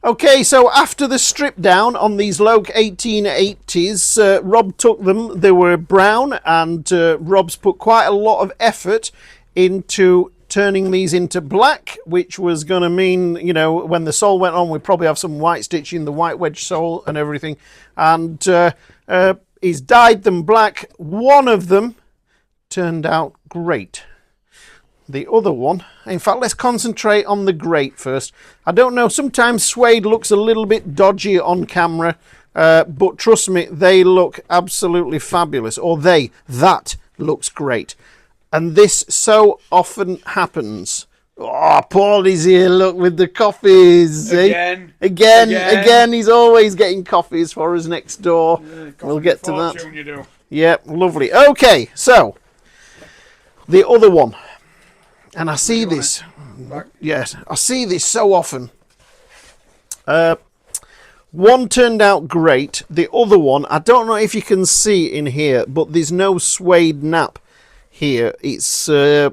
Okay, so after the strip down on these Loake 1880s, Rob took them. They were brown, and Rob's put quite a lot of effort into turning these into black, which was going to mean, you know, when the sole went on, we'd probably have some white stitching, the white wedge sole and everything. And he's dyed them black. One of them turned out great. The other one, in fact, let's concentrate on the great first. I don't know, sometimes suede looks a little bit dodgy on camera, but trust me, they look absolutely fabulous. Or that looks great. And this so often happens. Oh, Paul is here, look, with the coffees. Again, he's always getting coffees for us next door. Yeah, we'll get to that. You do. Yeah, lovely. Okay, so, the other one. And I see this, yes, I see this so often. One turned out great. The other one, I don't know if you can see in here, but there's no suede nap here. It's, I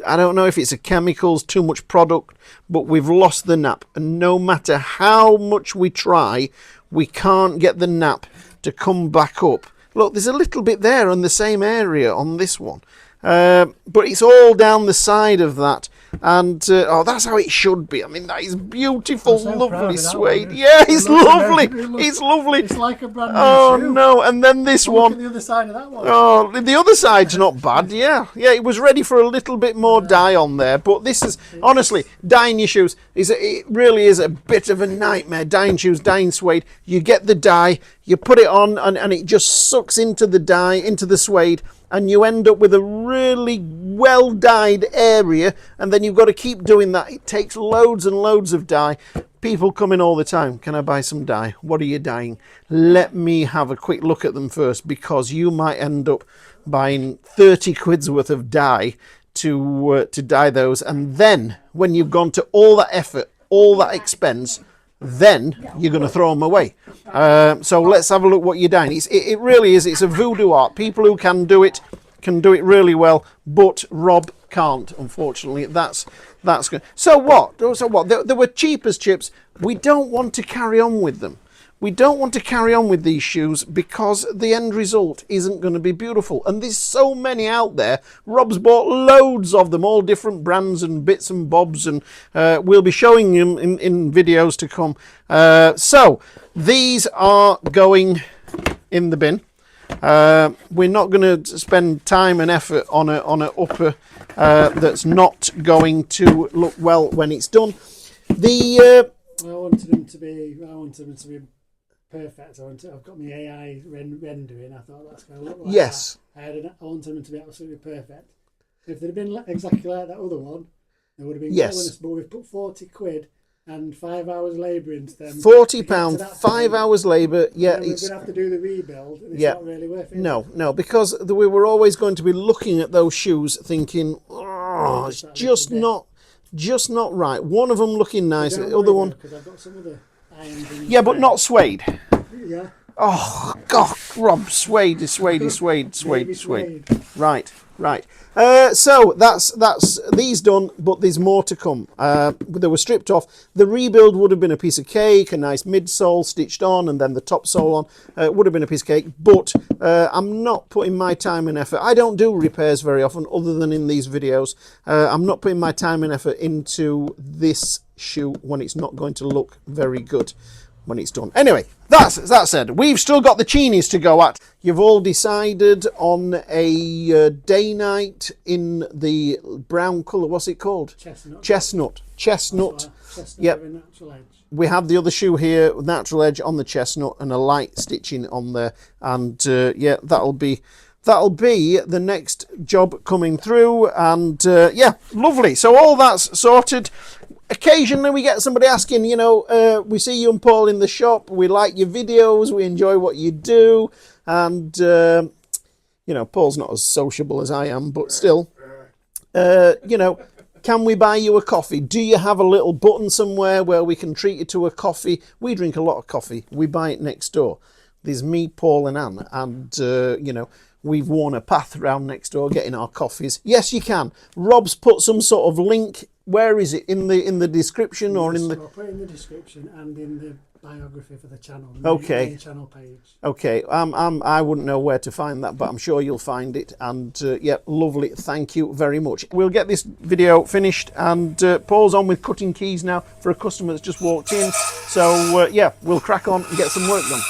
don't know if it's a chemicals, too much product, but we've lost the nap. And no matter how much we try, we can't get the nap to come back up. Look, there's a little bit there in the same area on this one. But it's all down the side of that, and oh, that's how it should be. I mean, that is beautiful, so lovely suede. Yeah, it's lovely. It's lovely. It's like a brand new shoe. No, and then this one. Look at the other side of that one. Oh, the other side's not bad. Yeah, it was ready for a little bit more dye on there, but this is honestly dyeing your shoes. It really is a bit of a nightmare. Dyeing shoes, dyeing suede. You get the dye, you put it on, and it just sucks into the dye, into the suede. And you end up with a really well dyed area, and then you've got to keep doing that. It takes loads and loads of dye. People come in all the time. Can I buy some dye? What are you dyeing? Let me have a quick look at them first, because you might end up buying 30 quid's worth of dye to dye those, and then when you've gone to all that effort, all that expense, then you're going to throw them away. So let's have a look what you're doing. It really is. It's a voodoo art. People who can do it really well, but Rob can't, unfortunately. That's good. So what? They were cheap as chips. We don't want to carry on with them. We don't want to carry on with these shoes because the end result isn't going to be beautiful. And there's so many out there. Rob's bought loads of them, all different brands and bits and bobs, and we'll be showing them in videos to come. So these are going in the bin. We're not going to spend time and effort on an upper that's not going to look well when it's done. I wanted them to be perfect. I've got my AI rendering. I thought that's going to look like that. I wanted them to be absolutely perfect. If they'd have been exactly like that other one, they would have been killing us. But we've put 40 quid and 5 hours labour into them. £40, 5 hours labour. Yeah, we're going to have to do the rebuild, and it's not really worth it. No, because we were always going to be looking at those shoes, thinking, oh, it's just not right. One of them looking nice, the other one. Because I've got some other. Yeah, but not suede. Yeah. Oh, God, Rob, suede. Right. So that's these done, but there's more to come. They were stripped off. The rebuild would have been a piece of cake, a nice midsole stitched on, and then the top sole on. It would have been a piece of cake, but I'm not putting my time and effort. I don't do repairs very often, other than in these videos. I'm not putting my time and effort into this shoe when it's not going to look very good when it's done. Anyway, that said, we've still got the Cheaneys to go at. You've all decided on a day night in the brown colour. What's it called? Chestnut. Yep. We have the other shoe here with natural edge on the chestnut and a light stitching on there, and that'll be the next job coming through, and lovely. So all that's sorted. Occasionally we get somebody asking, we see you and Paul in the shop, we like your videos, we enjoy what you do, and Paul's not as sociable as I am, but still, can we buy you a coffee? Do you have a little button somewhere where we can treat you to a coffee? We drink a lot of coffee, we buy it next door. There's me, Paul and Anne, and we've worn a path round next door getting our coffees. Yes, you can. Rob's put some sort of link where is it? In the description or in the? I'll put it in the description and in the biography for the channel. Okay. Main channel page. Okay. I wouldn't know where to find that, but I'm sure you'll find it. And yeah, lovely. Thank you very much. We'll get this video finished, and Paul's on with cutting keys now for a customer that's just walked in. So yeah, we'll crack on and get some work done.